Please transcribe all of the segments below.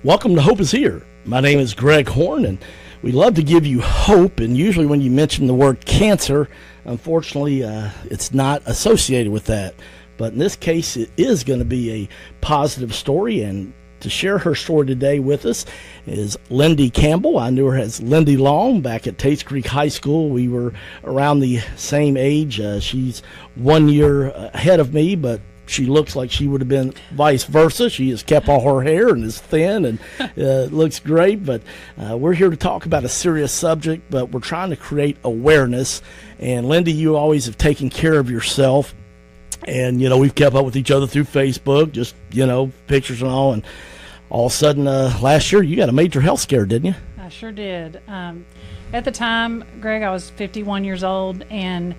Welcome to Hope is Here. My name is Greg Horn, and we love to give you hope. And usually when you mention the word cancer, unfortunately, it's not associated with that. But in this case, it is going to be a positive story. And to share her story today with us is Lindi Campbell. I knew her as Lindy Long back at Tates Creek High School. We were around the same age. She's 1 year ahead of me, but she looks like she would have been vice versa. She has kept all her hair and is thin and looks great. But we're here to talk about a serious subject, but we're trying to create awareness. And Lindy, you always have taken care of yourself. And, we've kept up with each other through Facebook, just, pictures and all. And all of a sudden, last year, you got a major health scare, didn't you? I sure did. At the time, Greg, I was 51 years old, and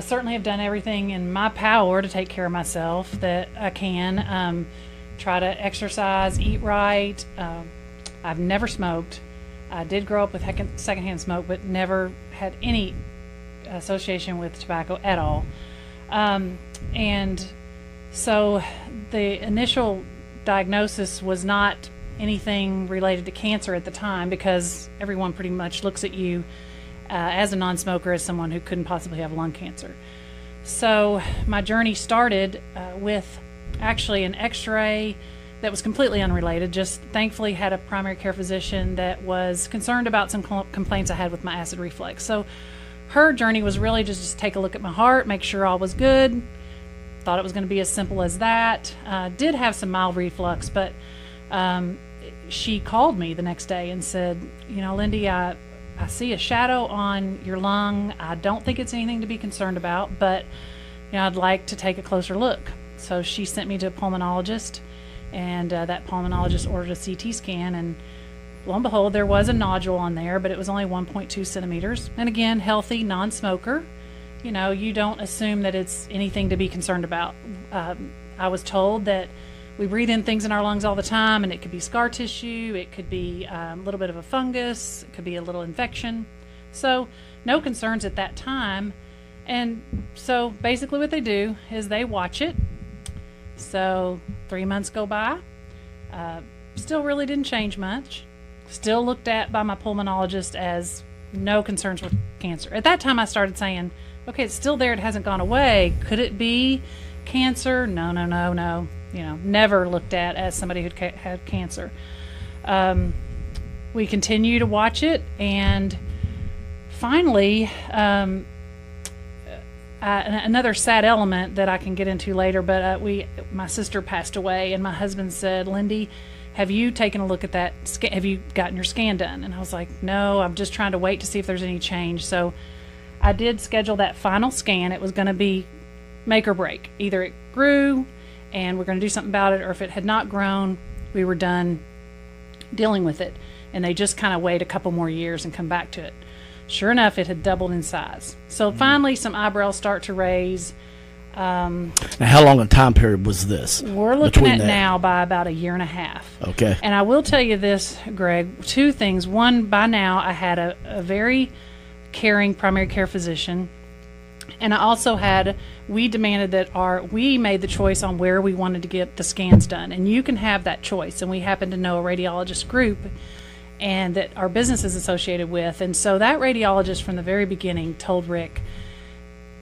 certainly have done everything in my power to take care of myself that I can. Try to exercise, eat right. I've never smoked. I did grow up with secondhand smoke, but never had any association with tobacco at all. And so the initial diagnosis was not anything related to cancer at the time, because everyone pretty much looks at you as a non-smoker as someone who couldn't possibly have lung cancer. So my journey started with actually an x-ray that was completely unrelated. Just thankfully had a primary care physician that was concerned about some complaints I had with my acid reflux. So her journey was really just to take a look at my heart, make sure all was good. Thought it was going to be as simple as that. Did have some mild reflux, but she called me the next day and said, Lindy, I see a shadow on your lung. I don't think it's anything to be concerned about, but I'd like to take a closer look. So she sent me to a pulmonologist, and that pulmonologist ordered a CT scan, and lo and behold, there was a nodule on there, but it was only 1.2 centimeters. And again, healthy, non-smoker. You don't assume that it's anything to be concerned about. I was told that we breathe in things in our lungs all the time, and it could be scar tissue, it could be a little bit of a fungus, it could be a little infection. So no concerns at that time. And so basically what they do is they watch it. So 3 months go by, still really didn't change much. Still looked at by my pulmonologist as no concerns with cancer. At that time I started saying, okay, it's still there, it hasn't gone away. Could it be cancer? No. Never looked at as somebody who had cancer. We continue to watch it, and finally, another sad element that I can get into later, but my sister passed away, and my husband said, Lindy, have you taken a look at that? Have you gotten your scan done? And I was like, no, I'm just trying to wait to see if there's any change. So I did schedule that final scan. It was going to be make or break. Either it grew and we're going to do something about it, or if it had not grown, we were done dealing with it. And they just kind of wait a couple more years and come back to it. Sure enough, it had doubled in size. So finally, some eyebrows start to raise. Now, how long a time period was this? We're looking at now by about 1.5 years. Okay. And I will tell you this, Greg, two things. One, by now I had a very caring primary care physician. And I also we demanded that we made the choice on where we wanted to get the scans done. And you can have that choice. And we happen to know a radiologist group and that our business is associated with. And so that radiologist from the very beginning told Rick,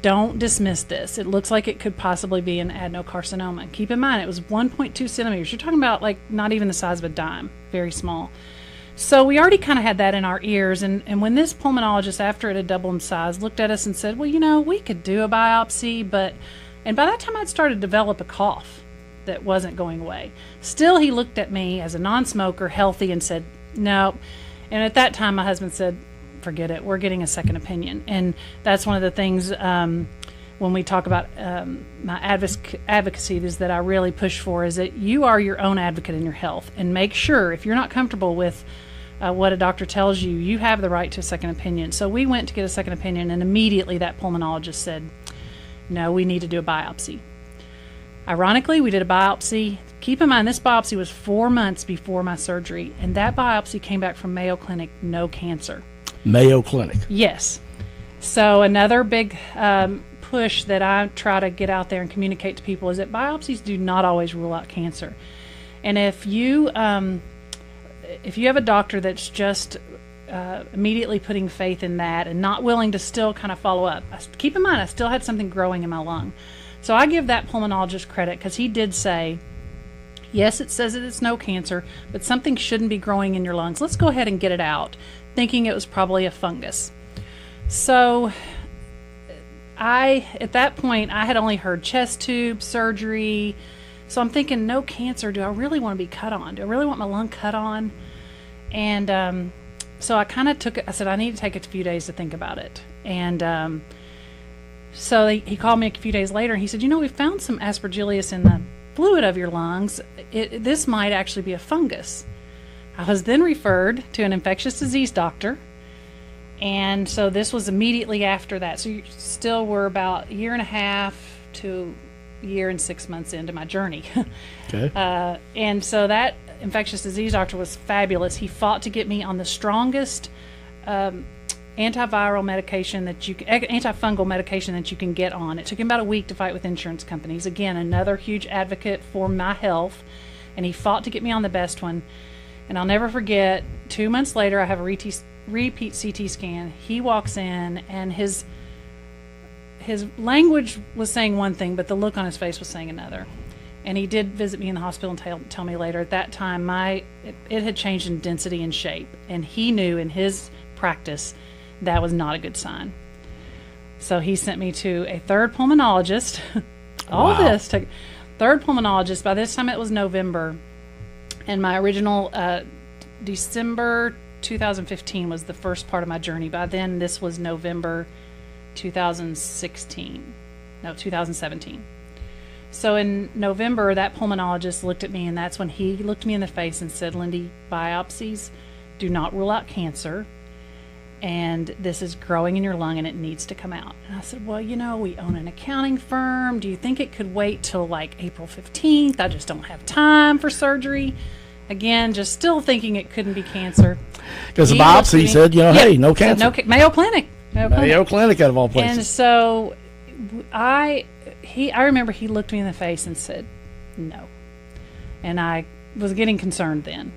don't dismiss this. It looks like it could possibly be an adenocarcinoma. Keep in mind, it was 1.2 centimeters. You're talking about like not even the size of a dime, very small. So we already kind of had that in our ears. And when this pulmonologist, after it had doubled in size, looked at us and said, well, we could do a biopsy, and by that time I'd started to develop a cough that wasn't going away. Still, he looked at me as a non-smoker, healthy, and said, no. And at that time, my husband said, forget it, we're getting a second opinion. And that's one of the things when we talk about my advocacy is that I really push for is that you are your own advocate in your health, and make sure if you're not comfortable with what a doctor tells you, you have the right to a second opinion. So we went to get a second opinion, and immediately that pulmonologist said, no, we need to do a biopsy. Ironically, we did a biopsy. Keep in mind, this biopsy was 4 months before my surgery, and that biopsy came back from Mayo Clinic, no cancer. Mayo Clinic. Yes. So another big push that I try to get out there and communicate to people is that biopsies do not always rule out cancer. And if you if you have a doctor that's just immediately putting faith in that and not willing to still kind of follow up, keep in mind I still had something growing in my lung. So I give that pulmonologist credit, because he did say, yes, it says that it's no cancer, but something shouldn't be growing in your lungs. Let's go ahead and get it out, thinking it was probably a fungus. So at that point, I had only heard chest tube, surgery. So I'm thinking, no cancer. Do I really want to be cut on? Do I really want my lung cut on? And so I kind of took it. I said, I need to take a few days to think about it. And so he called me a few days later, and he said, we found some aspergillus in the fluid of your lungs. This might actually be a fungus. I was then referred to an infectious disease doctor. And so this was immediately after that. So you still were about a year and a half to a year and 6 months into my journey. Okay. And so that infectious disease doctor was fabulous. He fought to get me on the strongest antiviral medication antifungal medication that you can get on. It took him about a week to fight with insurance companies. Again, another huge advocate for my health. And he fought to get me on the best one. And I'll never forget, 2 months later, I have a repeat CT scan. He walks in, and his language was saying one thing, but the look on his face was saying another. And he did visit me in the hospital and tell me later, at that time, it had changed in density and shape. And he knew in his practice that was not a good sign. So he sent me to a third pulmonologist. Third pulmonologist. By this time, it was November. And my original December 2015 was the first part of my journey. By then, this was November 2017. So in November, that pulmonologist looked at me, and that's when he looked me in the face and said, Lindi, biopsies do not rule out cancer, and this is growing in your lung and it needs to come out. And I said, well, we own an accounting firm. Do you think it could wait till like April 15th? I just don't have time for surgery. Again, just still thinking it couldn't be cancer. Because the biopsy said, hey, no cancer. Mayo Clinic. Mayo Clinic out of all places. And so I remember he looked me in the face and said, no. And I was getting concerned then.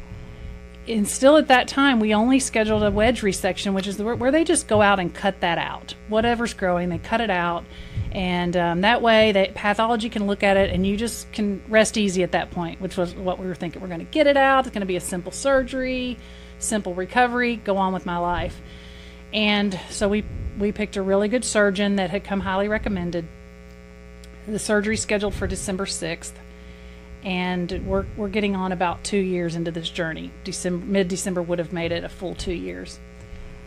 And still at that time, we only scheduled a wedge resection, which is where they just go out and cut that out. Whatever's growing, they cut it out. And that way, pathology can look at it, and you just can rest easy at that point, which was what we were thinking. We're going to get it out. It's going to be a simple surgery, simple recovery, go on with my life. And so we picked a really good surgeon that had come highly recommended. The surgery scheduled for December 6th. And we're getting on about 2 years into this journey. Mid-December would have made it a full 2 years.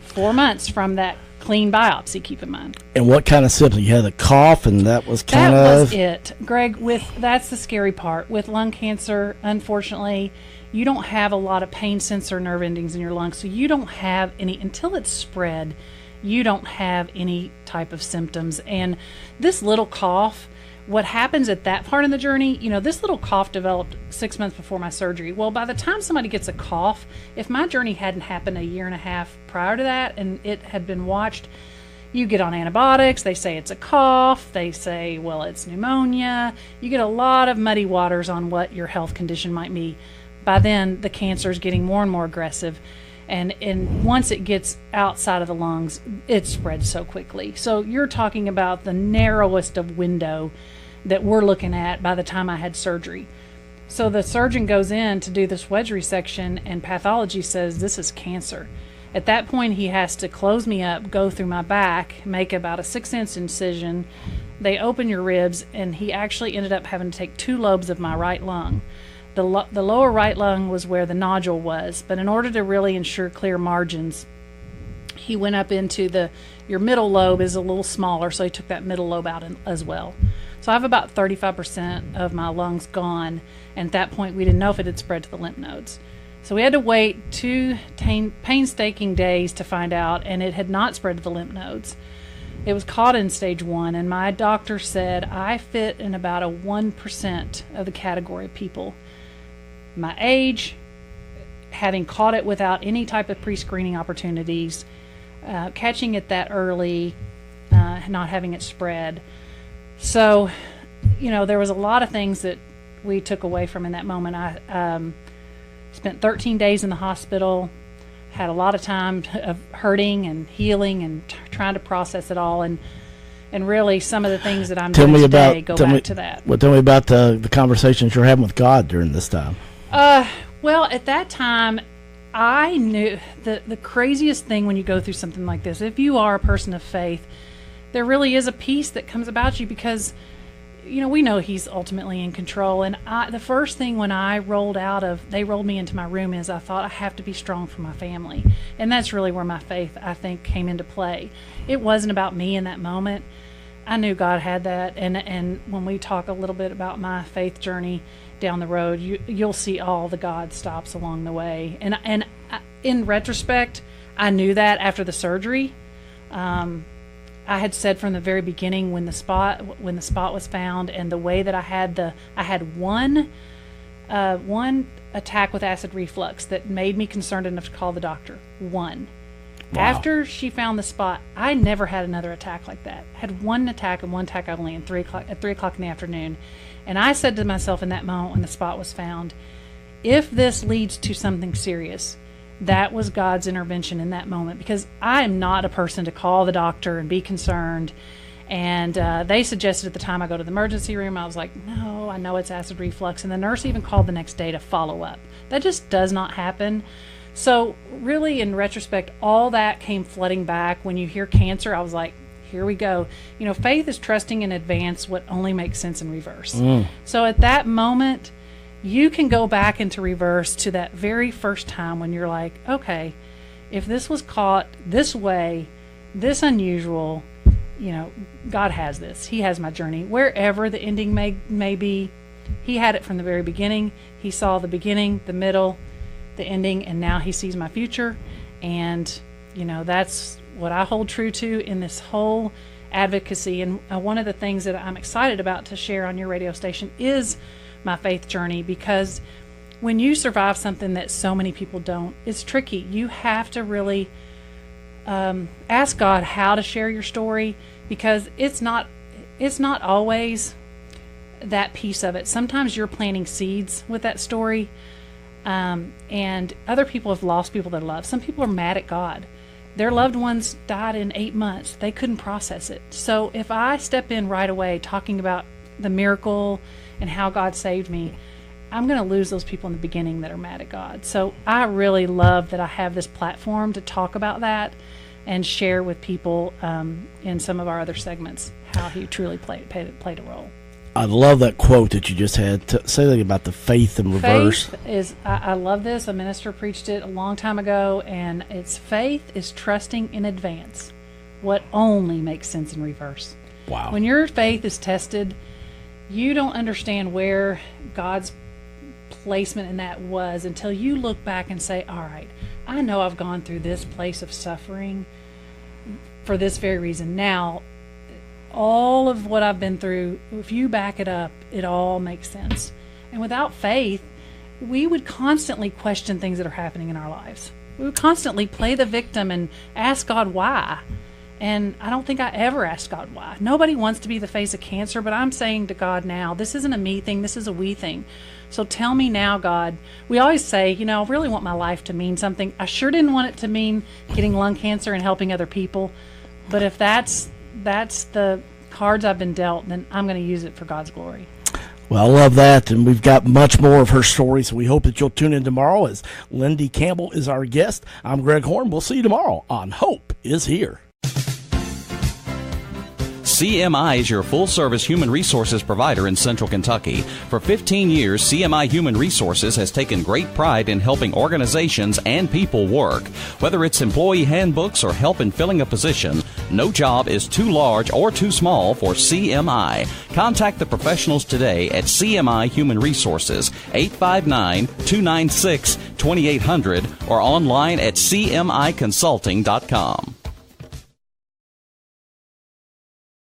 4 months from that clean biopsy, keep in mind. And what kind of symptoms? You had a cough, and that was kind of... That was it. Greg, that's the scary part. With lung cancer, unfortunately, you don't have a lot of pain sensor nerve endings in your lungs, so you don't have any, until it's spread, you don't have any type of symptoms. And this little cough... What happens at that part in the journey, this little cough developed 6 months before my surgery. Well, by the time somebody gets a cough, if my journey hadn't happened a year and a half prior to that and it had been watched, you get on antibiotics, they say it's a cough, they say, well, it's pneumonia. You get a lot of muddy waters on what your health condition might be. By then, the cancer is getting more and more aggressive. And once it gets outside of the lungs, it spreads so quickly. So you're talking about the narrowest of window that we're looking at by the time I had surgery. So the surgeon goes in to do this wedge resection, and pathology says this is cancer. At that point, he has to close me up, go through my back, make about a 6-inch incision. They open your ribs, and he actually ended up having to take 2 lobes of my right lung. The lower right lung was where the nodule was, but in order to really ensure clear margins, he went up into your middle lobe is a little smaller, so he took that middle lobe out as well. So I have about 35% of my lungs gone, and at that point we didn't know if it had spread to the lymph nodes. So we had to wait 2 painstaking days to find out, and it had not spread to the lymph nodes. It was caught in stage 1, and my doctor said I fit in about a 1% of the category of people. My age, having caught it without any type of pre-screening opportunities, catching it that early, not having it spread. So, there was a lot of things that we took away from in that moment. Spent 13 days in the hospital. Had a lot of time of hurting and healing and trying to process it all. And really, some of the things that I'm doing today go back to that. Well, tell me about the conversations you're having with God during this time. Well, at that time, I knew the craziest thing when you go through something like this, if you are a person of faith, there really is a peace that comes about you because, we know He's ultimately in control. And the first thing when they rolled me into my room is I thought I have to be strong for my family. And that's really where my faith, I think, came into play. It wasn't about me in that moment. I knew God had that. And when we talk a little bit about my faith journey down the road, you'll see all the God stops along the way. And in retrospect, I knew that after the surgery. I had said from the very beginning when the spot was found, and the way that I had one attack with acid reflux that made me concerned enough to call the doctor. One. Wow. After she found the spot, I never had another attack like that. I had one attack and one attack only at 3 o'clock in the afternoon. And I said to myself in that moment when the spot was found, if this leads to something serious, that was God's intervention in that moment, because I am not a person to call the doctor and be concerned. And they suggested at the time I go to the emergency room. I was like, no, I know it's acid reflux. And the nurse even called the next day to follow up. That just does not happen. So really, in retrospect, all that came flooding back. When you hear cancer, I was like, here we go. Faith is trusting in advance what only makes sense in reverse. So at that moment, you can go back into reverse to that very first time when you're like, okay, if this was caught this way, this unusual, God has this. He has my journey. Wherever the ending may be, He had it from the very beginning. He saw the beginning, the middle, the ending, and now He sees my future. And, that's what I hold true to in this whole advocacy. And one of the things that I'm excited about to share on your radio station is my faith journey, because when you survive something that so many people don't, it's tricky. You have to really ask God how to share your story, because it's not always that piece of it. Sometimes you're planting seeds with that story, and other people have lost people they love. Some people are mad at God. Their loved ones died in 8 months. They couldn't process it. So if I step in right away talking about the miracle and how God saved me, I'm going to lose those people in the beginning that are mad at God. So I really love that I have this platform to talk about that and share with people in some of our other segments how He truly played a role. I love that quote that you just had. Say that about the faith in reverse. Faith is, I love this. A minister preached it a long time ago, and it's faith is trusting in advance what only makes sense in reverse. Wow. When your faith is tested, you don't understand where God's placement in that was until you look back and say, all right, I know I've gone through this place of suffering for this very reason. Now, all of what I've been through, if you back it up, it all makes sense. And without faith, we would constantly question things that are happening in our lives. We would constantly play the victim and ask God why. And I don't think I ever asked God why. Nobody wants to be the face of cancer, but I'm saying to God now, this isn't a me thing, this is a we thing. So tell me now, God. We always say, I really want my life to mean something. I sure didn't want it to mean getting lung cancer and helping other people. But if that's the cards I've been dealt, then I'm going to use it for God's glory. Well, I love that, and we've got much more of her story, so we hope that you'll tune in tomorrow as Lindi Campbell is our guest. I'm Greg Horn. We'll see you tomorrow on Hope is Here. CMI is your full-service human resources provider in Central Kentucky. For 15 years, CMI Human Resources has taken great pride in helping organizations and people work. Whether it's employee handbooks or help in filling a position, no job is too large or too small for CMI. Contact the professionals today at CMI Human Resources, 859-296-2800, or online at cmiconsulting.com.